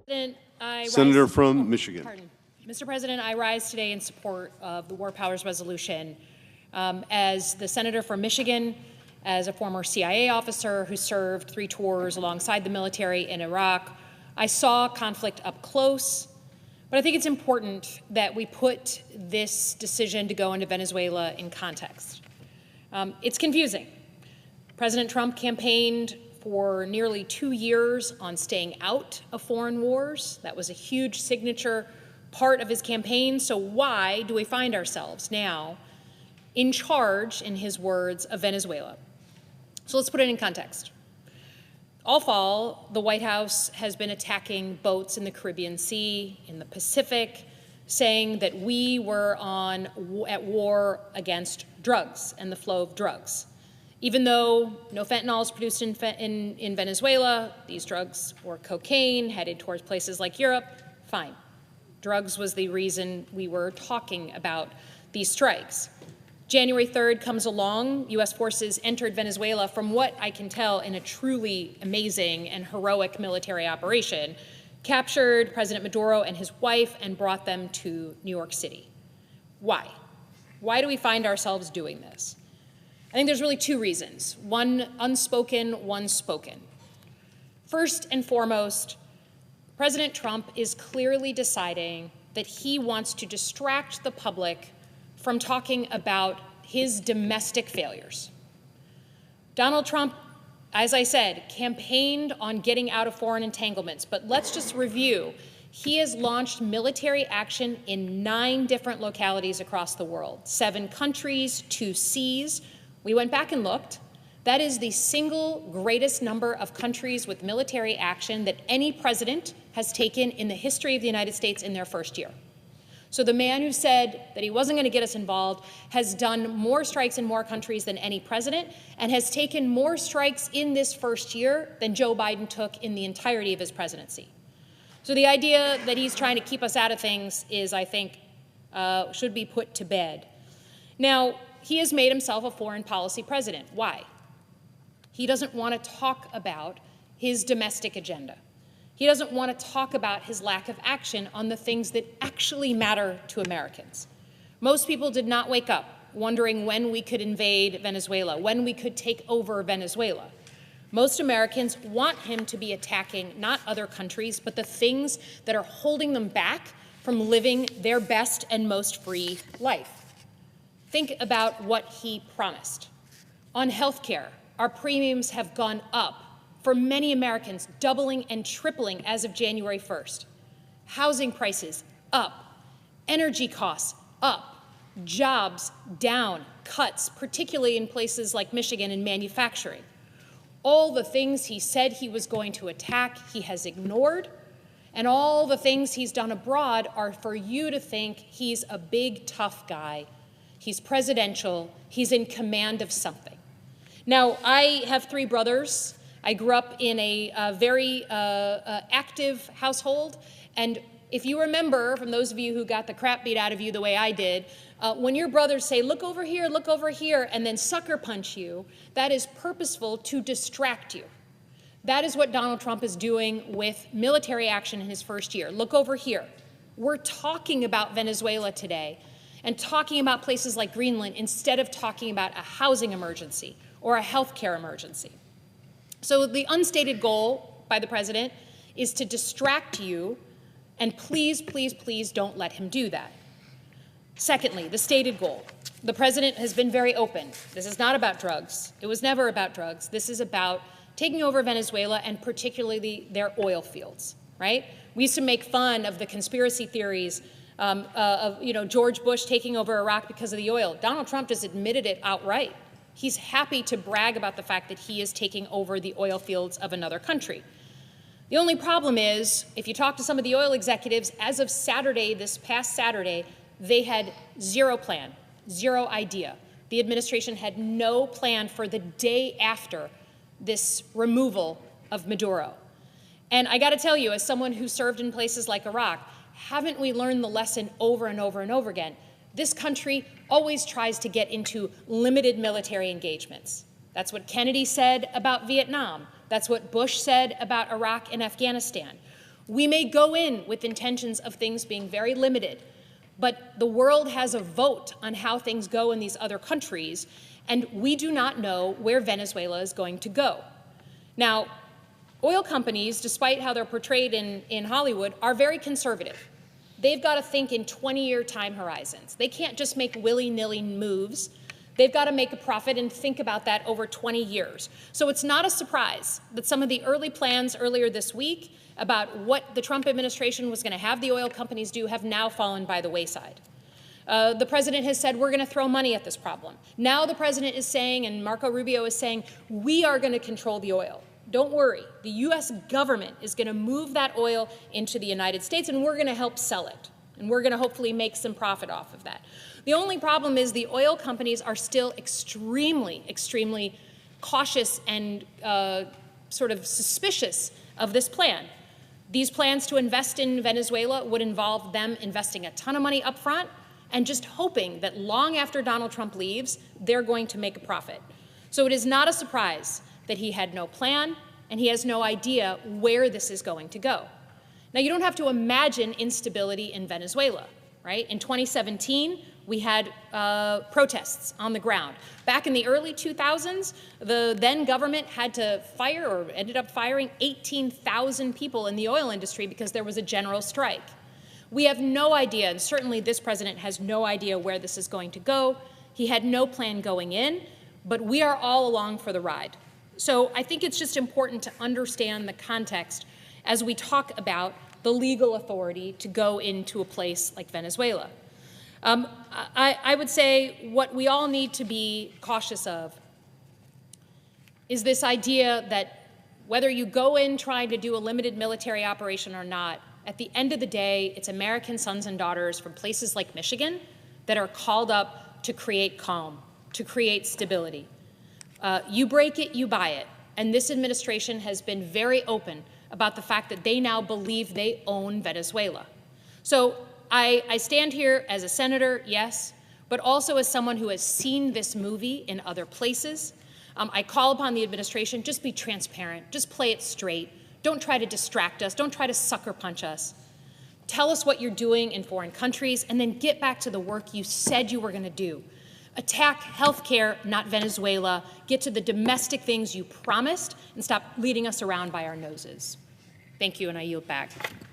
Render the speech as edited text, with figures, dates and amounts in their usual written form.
Senator from Michigan. Pardon. Mr. President, I rise today in support of the War Powers Resolution. As the senator from Michigan, as a former CIA officer who served 3 tours alongside the military in Iraq, I saw conflict up close. But I think it's important that we put this decision to go into Venezuela in context. It's confusing. President Trump campaigned for nearly 2 years on staying out of foreign wars. That was a huge signature part of his campaign. So why do we find ourselves now in charge, in his words, of Venezuela? So let's put it in context. All fall, the White House has been attacking boats in the Caribbean Sea, in the Pacific, saying that we were at war against drugs and the flow of drugs. Even though no fentanyl is produced in Venezuela, these drugs were cocaine, headed towards places like Europe, fine. Drugs was the reason we were talking about these strikes. January 3rd comes along, U.S. forces entered Venezuela from what I can tell in a truly amazing and heroic military operation, captured President Maduro and his wife and brought them to New York City. Why? Why do we find ourselves doing this? I think there's really 2 reasons, one unspoken, one spoken. First and foremost, President Trump is clearly deciding that he wants to distract the public from talking about his domestic failures. Donald Trump, as I said, campaigned on getting out of foreign entanglements, but let's just review. He has launched military action in 9 different localities across the world, 7 countries, 2 seas. We went back and looked. That is the single greatest number of countries with military action that any president has taken in the history of the United States in their first year. So the man who said that he wasn't going to get us involved has done more strikes in more countries than any president and has taken more strikes in this first year than Joe Biden took in the entirety of his presidency. So the idea that he's trying to keep us out of things is, I think, should be put to bed. Now, he has made himself a foreign policy president. Why? He doesn't want to talk about his domestic agenda. He doesn't want to talk about his lack of action on the things that actually matter to Americans. Most people did not wake up wondering when we could invade Venezuela, when we could take over Venezuela. Most Americans want him to be attacking not other countries, but the things that are holding them back from living their best and most free life. Think about what he promised. On health care, our premiums have gone up for many Americans, doubling and tripling as of January 1st. Housing prices up, energy costs up, jobs down, cuts, particularly in places like Michigan in manufacturing. All the things he said he was going to attack, he has ignored, and all the things he's done abroad are for you to think he's a big, tough guy. He's presidential. He's in command of something. Now, I have 3 brothers. I grew up in a very active household. And if you remember, from those of you who got the crap beat out of you the way I did, when your brothers say, look over here, and then sucker punch you, that is purposeful to distract you. That is what Donald Trump is doing with military action in his first year. Look over here. We're talking about Venezuela today and talking about places like Greenland instead of talking about a housing emergency or a health care emergency. So the unstated goal by the president is to distract you, and please, please, please don't let him do that. Secondly, the stated goal. The president has been very open. This is not about drugs. It was never about drugs. This is about taking over Venezuela and particularly their oil fields, right? We used to make fun of the conspiracy theories of George Bush taking over Iraq because of the oil. Donald Trump just admitted it outright. He's happy to brag about the fact that he is taking over the oil fields of another country. The only problem is, if you talk to some of the oil executives, as of Saturday, this past Saturday, they had zero plan, zero idea. The administration had no plan for the day after this removal of Maduro. And I got to tell you, as someone who served in places like Iraq, haven't we learned the lesson over and over and over again? This country always tries to get into limited military engagements. That's what Kennedy said about Vietnam. That's what Bush said about Iraq and Afghanistan. We may go in with intentions of things being very limited, but the world has a vote on how things go in these other countries, and we do not know where Venezuela is going to go. Now, oil companies, despite how they're portrayed in Hollywood, are very conservative. They've got to think in 20-year time horizons. They can't just make willy-nilly moves. They've got to make a profit and think about that over 20 years. So it's not a surprise that some of the early plans earlier this week about what the Trump administration was going to have the oil companies do have now fallen by the wayside. The president has said, we're going to throw money at this problem. Now the president is saying, and Marco Rubio is saying, we are going to control the oil. Don't worry. The U.S. government is going to move that oil into the United States, and we're going to help sell it. And we're going to hopefully make some profit off of that. The only problem is the oil companies are still extremely, extremely cautious and sort of suspicious of this plan. These plans to invest in Venezuela would involve them investing a ton of money up front and just hoping that long after Donald Trump leaves, they're going to make a profit. So it is not a surprise that he had no plan and he has no idea where this is going to go. Now, you don't have to imagine instability in Venezuela, right? In 2017, we had protests on the ground. Back in the early 2000s, the then government had to fire or ended up firing 18,000 people in the oil industry because there was a general strike. We have no idea, and certainly this president has no idea where this is going to go. He had no plan going in, but we are all along for the ride. So I think it's just important to understand the context as we talk about the legal authority to go into a place like Venezuela. I would say what we all need to be cautious of is this idea that whether you go in trying to do a limited military operation or not, at the end of the day, it's American sons and daughters from places like Michigan that are called up to create calm, to create stability. You break it, you buy it. And this administration has been very open about the fact that they now believe they own Venezuela. So I stand here as a senator, yes, but also as someone who has seen this movie in other places. I call upon the administration, just be transparent, just play it straight. Don't try to distract us, don't try to sucker punch us. Tell us what you're doing in foreign countries, and then get back to the work you said you were going to do. Attack healthcare, not Venezuela. Get to the domestic things you promised, and stop leading us around by our noses. Thank you, and I yield back.